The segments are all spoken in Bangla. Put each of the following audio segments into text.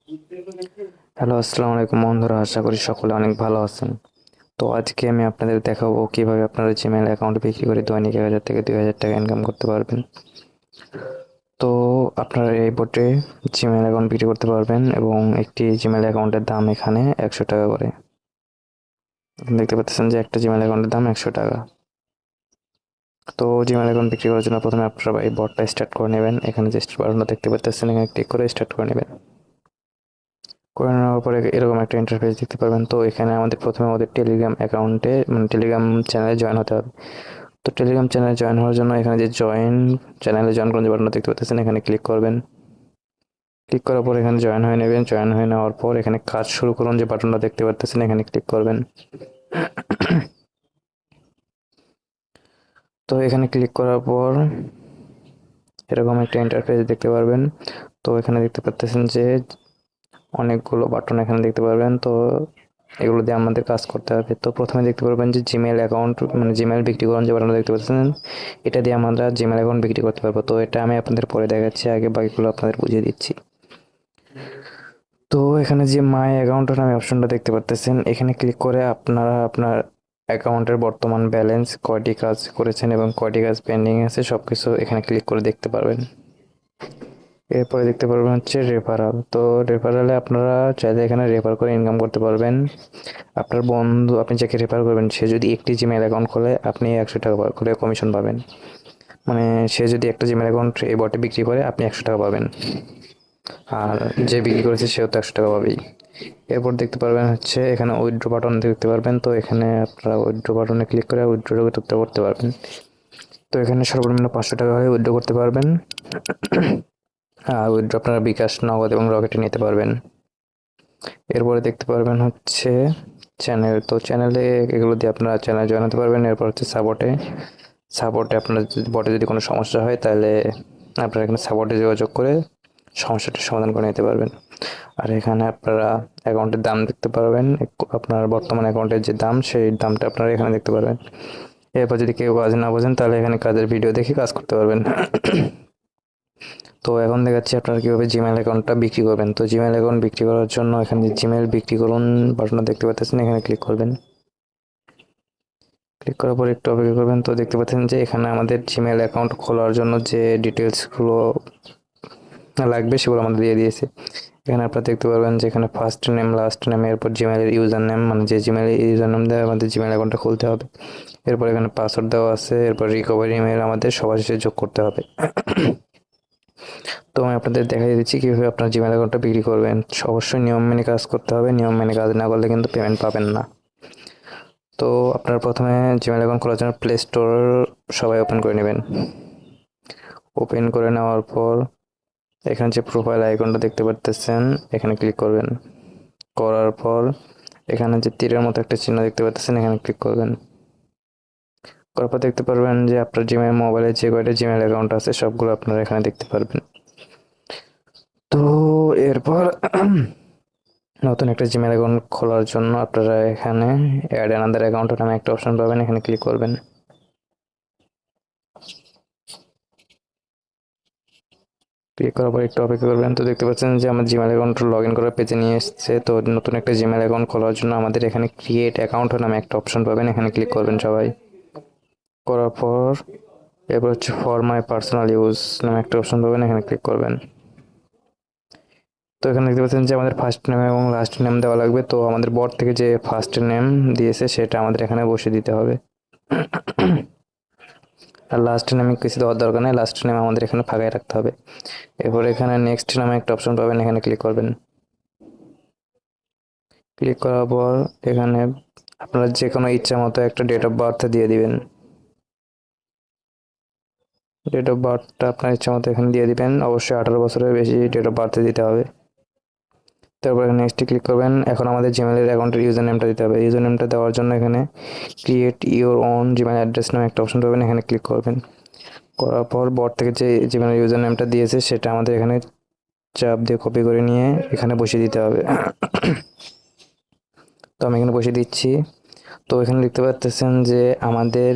হ্যালো, আসসালামু আলাইকুম বন্ধুরা। আশা করি সকলে অনেক ভালো আছেন। তো আজকে আমি আপনাদের দেখাবো কিভাবে আপনারা জিমেইল অ্যাকাউন্ট বিক্রি করে দৈনিক ১,০০০ থেকে ২,০০০ টাকা ইনকাম করতে পারবেন। তো আপনারা এই বোটে জিমেইল অ্যাকাউন্ট বিক্রি করতে পারবেন এবং একটি জিমেইল অ্যাকাউন্টের দাম এখানে ১০০ টাকা করে। দেখতে পাচ্ছেন যে একটা জিমেইল অ্যাকাউন্টের দাম ১০০ টাকা। তো জিমেইল অ্যাকাউন্ট বিক্রি করার জন্য প্রথমে আপনারা এই বটটা স্টার্ট করে নেবেন। এখানে যে স্টার্ট বাটনটা দেখতে পাচ্ছেন, এখানে ক্লিক করে স্টার্ট করে নেবেন। করে নেওয়ার পরে এরকম একটা ইন্টারফেস দেখতে পারবেন। তো এখানে আমাদের প্রথমে আমাদের টেলিগ্রাম অ্যাকাউন্টে টেলিগ্রাম চ্যানেলে জয়েন হতে হবে। তো টেলিগ্রাম চ্যানেলে জয়েন হওয়ার জন্য এখানে যে চ্যানেলে জয়েন করুন যে বাটনটা দেখতে পাচ্ছেন, এখানে ক্লিক করবেন। ক্লিক করার পর এখানে জয়েন হয়ে নেবেন। জয়েন হয়ে নেওয়ার পর এখানে কাজ শুরু করুন যে বাটনটা দেখতে পাচ্ছেন, এখানে ক্লিক করবেন। তো এখানে ক্লিক করার পর এরকম একটা ইন্টারফেস দেখতে পারবেন। তো এখানে দেখতে পাচ্ছেন যে অনেকগুলো বাটন এখানে দেখতে পারবেন। তো এগুলো দিয়ে আমাদের কাজ করতে হবে। তো প্রথমে দেখতে পারবেন যে জিমেইল অ্যাকাউন্ট জিমেইল বিক্রিকরণ যে বাটনটা দেখতে পাচ্ছেন, এটা দিয়ে আমরা জিমেইল অ্যাকাউন্ট বিক্রি করতে পারবো। তো এটা আমি আপনাদের পরে দেখাচ্ছি, আগে বাকিগুলো আপনাদের বুঝিয়ে দিচ্ছি। তো এখানে যে মাই অ্যাকাউন্ট নামে অপশনটা দেখতে পাচ্ছেন, এখানে ক্লিক করে আপনারা আপনার অ্যাকাউন্টের বর্তমান ব্যালেন্স, কয়টি কাজ করেছেন এবং কয়টি কাজ পেন্ডিং আছে সবকিছু এখানে ক্লিক করে দেখতে পারবেন। এরপরে দেখতে পারবেন হচ্ছে রেফারাল। তো রেফারালে আপনারা চাইলে এখানে রেফার করে ইনকাম করতে পারবেন। আপনার বন্ধু, আপনি যাকে রেফার করবেন, সে যদি একটি জিমেইল অ্যাকাউন্ট খোলে, আপনি ১০০ টাকা করে কমিশন পাবেন। মানে সে যদি একটা জিমেইল অ্যাকাউন্ট এই বটে বিক্রি করে, আপনি ১০০ টাকা পাবেন। আর যে বিক্রি করেছে সেও তো ১০০ টাকা পাবেই। এরপর দেখতে পারবেন হচ্ছে এখানে উইথড্র বাটন দেখতে পারবেন। তো এখানে আপনারা উইথড্র বাটনে ক্লিক করে উইথড্র করতে পারবেন। তো এখানে সর্বনিম্ন ৫০০ টাকা হয়ে উইথড্র করতে পারবেন। আর উইথড্র আপনারা বিকাশ, নগদ এবং রকেটে নিতে পারবেন। এরপরে দেখতে পারবেন হচ্ছে চ্যানেল। তো চ্যানেলে এগুলো দিয়ে আপনারা চ্যানেল জয়েন হতে পারবেন। এরপর হচ্ছে সাপোর্টে আপনার বটে যদি কোনো সমস্যা হয়, তাহলে আপনারা এখানে সাপোর্টে যোগাযোগ করে সমস্যাটির সমাধান করে নিতে পারবেন। আর এখানে আপনারা অ্যাকাউন্টের দাম দেখতে পারবেন। আপনার বর্তমান অ্যাকাউন্টের যে দাম, সেই দামটা আপনারা এখানে দেখতে পারবেন। এরপর যদি কেউ কাজ না বোঝেন, তাহলে এখানে কাজের ভিডিও দেখে কাজ করতে পারবেন। তো এখন দেখাচ্ছি আপনারা কীভাবে জিমেইল অ্যাকাউন্টটা বিক্রি করবেন। তো জিমেইল অ্যাকাউন্ট বিক্রি করার জন্য এখানে জিমেইল বিক্রি করুন বাটনটা দেখতে পাচ্ছেন, এখানে ক্লিক করবেন। ক্লিক করার পর একটু অপেক্ষা করবেন। তো দেখতে পাচ্ছেন যে এখানে আমাদের জিমেইল অ্যাকাউন্ট খোলার জন্য যে ডিটেলসগুলো লাগবে সেগুলো আমাদের দিয়ে দিয়েছে। এখানে আপনারা দেখতে পারবেন যে এখানে ফার্স্ট নেম, লাস্ট নেম, এরপর জিমেইলের ইউজার নেম, মানে যে জিমেইলের ইউজার নেম দেওয়া আমাদের জিমেইল অ্যাকাউন্টটা খুলতে হবে। এরপর এখানে পাসওয়ার্ড দেওয়া আছে। এরপর রিকভারি ইমেল আমাদের সবার শেষে যোগ করতে হবে। তো আমি আপনাদের দেখাই দিচ্ছি কীভাবে আপনার জিমেইল অ্যাকাউন্টটা বিক্রি করবেন। অবশ্যই নিয়ম মেনে কাজ করতে হবে। নিয়ম মেনে কাজ না করলে কিন্তু পেমেন্ট পাবেন না। তো আপনারা প্রথমে জিমেইল অ্যাকাউন্ট খোলার জন্য প্লে স্টোর সবাই ওপেন করে নেবেন। ওপেন করে নেওয়ার পর এখানে যে প্রোফাইল আইকনটা দেখতে পাচ্ছেন, এখানে ক্লিক করবেন। করার পর এখানে যে তীরের মতো একটা চিহ্ন দেখতে পাচ্ছেন, এখানে ক্লিক করবেন। করার পর দেখতে পারবেন যে আপনার জিমেইল মোবাইলে যে কয়টা জিমেইল অ্যাকাউন্ট আছে সবগুলো আপনারা এখানে দেখতে পারবেন। তো এরপর নতুন একটা জিমেইল অ্যাকাউন্ট খোলার জন্য আপনারা এখানে অ্যাড অ্যানাদার অ্যাকাউন্ট নামে একটা অপশন পাবেন, এখানে ক্লিক করবেন। ক্লিক করার পর একটু অপেক্ষা করবেন। তো দেখতে পাচ্ছেন যে আমার জিমেইল অ্যাকাউন্ট লগ ইন করার পেজে নিয়ে এসছে। তো নতুন একটা জিমেইল অ্যাকাউন্ট খোলার জন্য আমাদের এখানে ক্রিয়েট অ্যাকাউন্ট নামে একটা অপশন পাবেন, এখানে ক্লিক করবেন সবাই। করার পর এরপর হচ্ছে ফর মাই পার্সোনাল ইউজ নামে একটা অপশন পাবেন, এখানে ক্লিক করবেন। তো এখানে দেখতে পাচ্ছেন যে আমাদের ফার্স্ট নেম এবং লাস্ট নেম দেওয়া লাগবে। তো আমাদের বট থেকে যে ফার্স্ট নেম দিয়েছে সেটা আমাদের এখানে বসিয়ে দিতে হবে। আর লাস্ট নেমে কিছু দেওয়ার দরকার নেই, লাস্ট নেম আমাদের এখানে ফাঁকাই রাখতে হবে। এরপর এখানে নেক্সট নামে একটা অপশন পাবেন, এখানে ক্লিক করবেন। ক্লিক করার পর এখানে আপনারা যে কোনো ইচ্ছা মতো একটা ডেট অফ বার্থ দিয়ে দিবেন। ডেট অফ বার্থটা আপনার ইচ্ছা মতো এখানে দিয়ে দিবেন। অবশ্যই 18 বছরের বেশি ডেট অফ বার্থ দিতে হবে। তারপরে নেক্সটে ক্লিক করবেন। এখন আমাদের জিমেইলের অ্যাকাউন্টের ইউজার নেমটা দিতে হবে। ইউজার নেমটা দেওয়ার জন্য এখানে create your own Gmail address নামে একটা অপশন পাবেন, এখানে ক্লিক করবেন। করার পর বট থেকে যে জিমেইল ইউজার নেমটা দিয়েছে সেটা আমাদের এখানে চাপ দিয়ে কপি করে নিয়ে এখানে বসিয়ে দিতে হবে। তো আমি এখানে বসিয়ে দিচ্ছি। তো এখানে দেখতে পাচ্ছেন যে আমাদের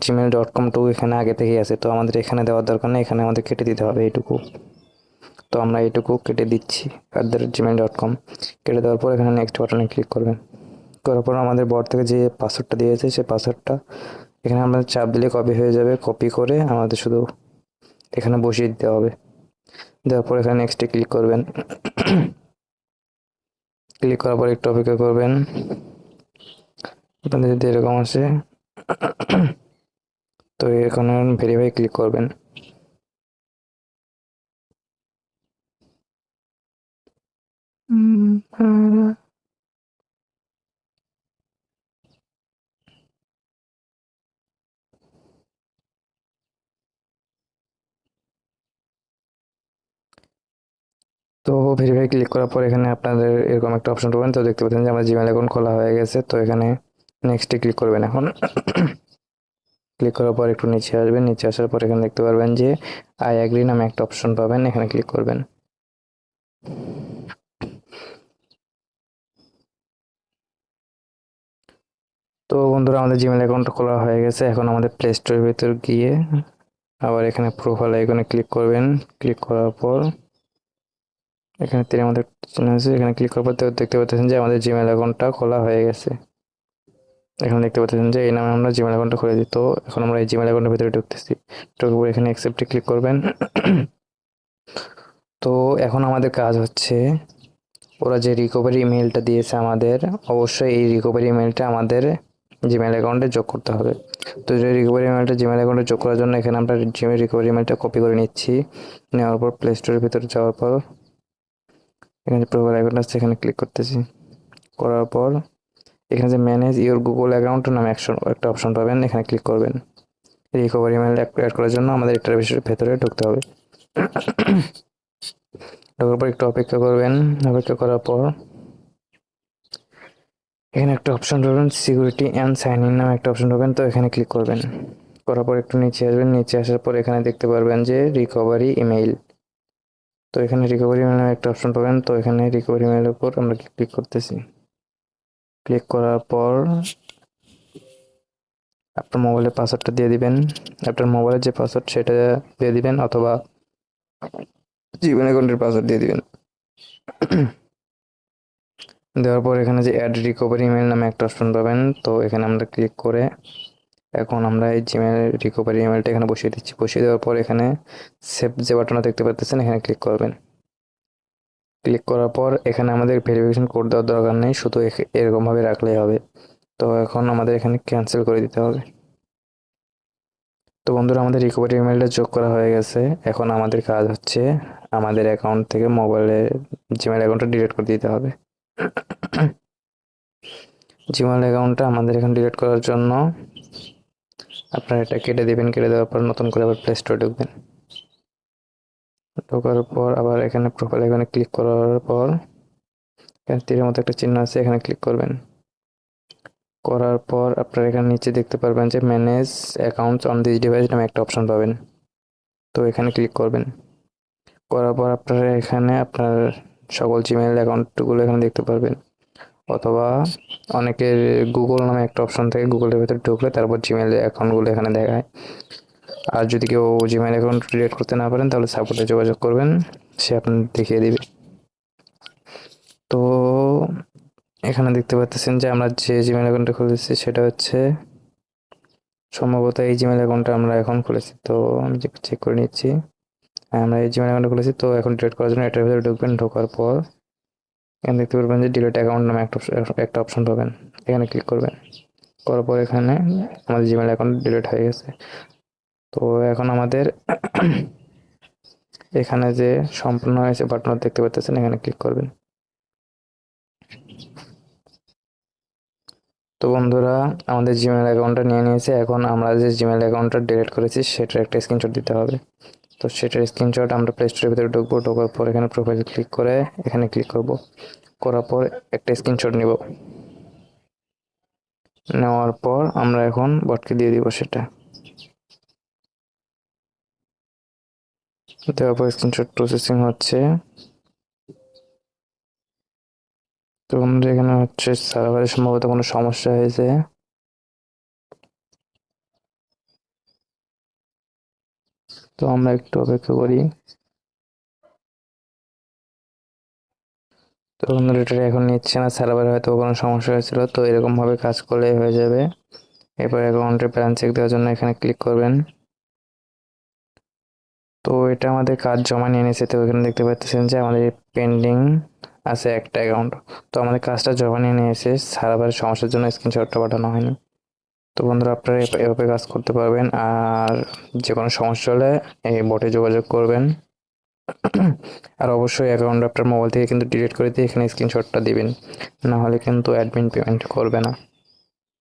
@gmail.com টু এখানে আগে থেকেই আছে। তো আমাদের এখানে দেওয়ার দরকার নেই, এখানে আমাদের কেটে দিতে হবে এইটুকু। তো আমরা এটুকু কেটে দিচ্ছি @gmail.com। কেটে দেওয়ার পর এখানে নেক্সট বাটনে ক্লিক করবেন। করার পর আমাদের বট থেকে যে পাসওয়ার্ডটা দিয়েছে সেই পাসওয়ার্ডটা এখানে আমরা চাপ দিলে কপি হয়ে যাবে। কপি করে আমাদের শুধু এখানে বসিয়ে দিতে হবে। দেওয়ার পর এখানে নেক্সটে ক্লিক করবেন। ক্লিক করার পর একটু অপেক্ষা করবেন। আপনাদের যদি এরকম আসে তো এখানে ভেরিফাই ক্লিক করবেন। তো ভেরিফাই ক্লিক করার পর এখানে আপনাদের এরকম একটা অপশন পাবেন। তো দেখতে পাচ্ছেন যে আমার জিমেল অ্যাকাউন্ট খোলা হয়ে গেছে। তো এখানে নেক্সটে ক্লিক করবেন। এখন ক্লিক করার পর একটু নিচে আসবেন। নিচে আসার পর এখানে দেখতে পারবেন যে আই অ্যাগ্রি নামে একটা অপশন পাবেন, এখানে ক্লিক করবেন। তো বন্ধুরা আমাদের জিমেল অ্যাকাউন্ট খোলা হয়ে গেছে। এখন আমাদের প্লে স্টোরের ভিতর গিয়ে আবার এখানে প্রোফাইল আইকনে ক্লিক করবেন। ক্লিক করার পর এখানে তীরের মধ্যে চিহ্ন আছে, এখানে ক্লিক করার পর দেখতে পাচ্ছেন যে আমাদের জিমেল অ্যাকাউন্টটা খোলা হয়ে গেছে। এখানে দেখতে পাচ্ছেন যে এই নামে আমরা জিমেল অ্যাকাউন্টটা খুলে দিই। তো এখন আমরা এই জিমেল অ্যাকাউন্টের ভিতরে ঢুকতেছি। ঢুকার পর এখানে অ্যাকসেপ্টে ক্লিক করবেন। তো এখন আমাদের কাজ হচ্ছে ওরা যে রিকভারি ইমেলটা দিয়েছে আমাদের, অবশ্যই এই রিকভারি ইমেলটা আমাদের জিমেল অ্যাকাউন্টে যোগ করতে হবে। তো যে রিকভারি ইমেলটা জিমেল অ্যাকাউন্টে যোগ করার জন্য এখানে আমরা জিমেল রিকভারি ইমেলটা কপি করে নিচ্ছি। নেওয়ার পর প্লে স্টোরের ভিতরে যাওয়ার পর এখানে যে প্রোফাইল আইকনটা আছে এখানে ক্লিক করতেছি। করার পর এখানে যে ম্যানেজ ইওর গুগল অ্যাকাউন্ট নামে একটা অপশন পাবেন, এখানে ক্লিক করবেন। রিকভারি ইমেল অ্যাড করার জন্য আমাদের এটার ভেতরে ঢুকতে হবে। ঢোকার পর একটু অপেক্ষা করবেন। অপেক্ষা করার পর এখানে একটা অপশন পাবেন, সিকিউরিটি অ্যান্ড সাইন ইন নামে একটা অপশন পাবেন। তো এখানে ক্লিক করবেন। করার পর একটু নিচে আসবেন। নিচে আসার পর এখানে দেখতে পারবেন যে রিকভারি ইমেইল। তো এখানে রিকভারি ইমেল নামে একটা অপশন পাবেন। তো এখানে রিকভারি ইমেইলের উপর আমরা ক্লিক করতেছি। ক্লিক করার পর আপনার মোবাইলের পাসওয়ার্ডটা দিয়ে দিবেন। আপনার মোবাইলের যে পাসওয়ার্ড সেটা দিয়ে দিবেন, অথবা জিমেল অ্যাকাউন্টের পাসওয়ার্ড দিয়ে দিবেন। দেওয়ার পর এখানে যে অ্যাড রিকভারি ইমেল নামে একটা অপশন পাবেন। তো এখানে আমরা ক্লিক করে এখন আমরা এই জিমেল রিকভারি ইমেলটা এখানে বসিয়ে দিচ্ছি। বসিয়ে দেওয়ার পর এখানে সেভ যে বাটনটা দেখতে পাচ্ছেন এখানে ক্লিক করবেন। ক্লিক করার পর এখানে আমাদের ভেরিফিকেশন কোড দেওয়ার দরকার নেই, শুধু এরকমভাবে রাখলেই হবে। তো এখন আমাদের এখানে ক্যান্সেল করে দিতে হবে। তো বন্ধুরা আমাদের রিকভারি ইমেলটা যোগ করা হয়ে গেছে। এখন আমাদের কাজ হচ্ছে আমাদের অ্যাকাউন্ট থেকে মোবাইলে জিমেল অ্যাকাউন্টটা ডিলিট করে দিতে হবে। জিমেল অ্যাকাউন্টটা আমাদের এখানে ডিলিট করার জন্য আপনারা এটা কেটে দেবেন। কেটে দেওয়ার পর নতুন করে আবার প্লে স্টোরে ঢুকবেন। ঢোকার পর আবার এখানে প্রোফাইল এখানে ক্লিক করার পর এখানে তীরের মতো একটা চিহ্ন আছে, এখানে ক্লিক করবেন। করার পর আপনারা এখানে নিচে দেখতে পারবেন যে manage accounts on this device নামে একটা অপশন পাবেন। তো এখানে ক্লিক করবেন। করার পর আপনারা এখানে আপনার সকল জিমেইল অ্যাকাউন্টগুলো এখানে দেখতে পারবেন, অথবা অনেকের গুগল নামে একটা অপশন থাকে, গুগলের ভেতরে ঢুকলে তারপর জিমেইল অ্যাকাউন্টগুলো এখানে দেখায়। আর যদি কেউ জিমেইল অ্যাকাউন্ট ক্রিয়েট করতে না পারেন তাহলে সাপোর্টে যোগাযোগ করবেন, সে আপনাদের দেখিয়ে দিবে। তো এখানে দেখতে পাচ্ছেন যে আমরা যে জিমেইল অ্যাকাউন্টটা খুলেছি সেটা হচ্ছে সম্ভবত এই জিমেইল অ্যাকাউন্টটা আমরা এখন খুলেছি। তো আমি চেক করে নিচ্ছি। আমরা এই জিমেইল অ্যাকাউন্টটা খুলেছি। তো এখন ডিলিট করার জন্য এটার ভিতরে ঢুকবেন। ঢোকার পর এখানে দেখতে পারবেন যে ডিলিট অ্যাকাউন্ট নামে একটা অপশন পাবেন, এখানে ক্লিক করবেন। করার পর এখানে আমাদের জিমেইল অ্যাকাউন্ট ডিলিট হয়ে গেছে। তো এখন আমাদের এখানে যে সম্পূর্ণ হয়েছে বাটন দেখতে পাচ্ছেন, এখানে ক্লিক করবেন। তো বন্ধুরা আমাদের জিমেইল অ্যাকাউন্টটা নিয়ে নিয়েছে। এখন আমরা যে জিমেইল অ্যাকাউন্টটা ডিলিট করেছি সেটার একটা স্ক্রিনশট দিতে হবে। তো সেটার স্ক্রিনশট আমরা প্লে স্টোরের ভিতরে ঢুকবো। ঢোকার পর এখানে প্রোফাইল ক্লিক করে এখানে ক্লিক করব। করার পর একটা স্ক্রিনশট নিব। নেওয়ার পর আমরা এখন বটকে দিয়ে দিব সেটা। দেওয়ার পর স্ক্রিনশট প্রসেসিং হচ্ছে। তো আমাদের এখানে হচ্ছে সার্ভারে সম্ভবত কোনো সমস্যা হয়েছে। তো আমরা একটু অপেক্ষা করি। তো বন্ধুরা এটা এখন নিচ্ছে না, সার্ভারে হয়তো কোনো সমস্যা হয়েছিল, তো এরকমভাবে কাজ করলেই হয়ে যাবে। এরপর অ্যাকাউন্টের ব্যালেন্স চেক দেওয়ার জন্য এখানে ক্লিক করবেন। তো এটা আমাদের কাজ জমা নিয়ে নিয়েছে, তো এখানে দেখতে পাচ্ছেন যে আমাদের পেন্ডিং আছে একটা অ্যাকাউন্ট। তো আমাদের কাজটা জমা নিয়ে নিয়েছে, সার্ভারের সমস্যার জন্য স্ক্রিনশটটা পাঠানো হয়নি। তো বন্ধুরা আপনারা এভাবে কাজ করতে পারবেন। আর যে কোনো সমস্যা হলে এই বটে যোগাযোগ করবেন। আর অবশ্যই অ্যাকাউন্ট আপনার মোবাইল থেকে কিন্তু ডিলিট করে দিয়ে এখানে স্ক্রিনশটটা দিবেন, না হলে কিন্তু অ্যাডমিন পেমেন্ট করবে না।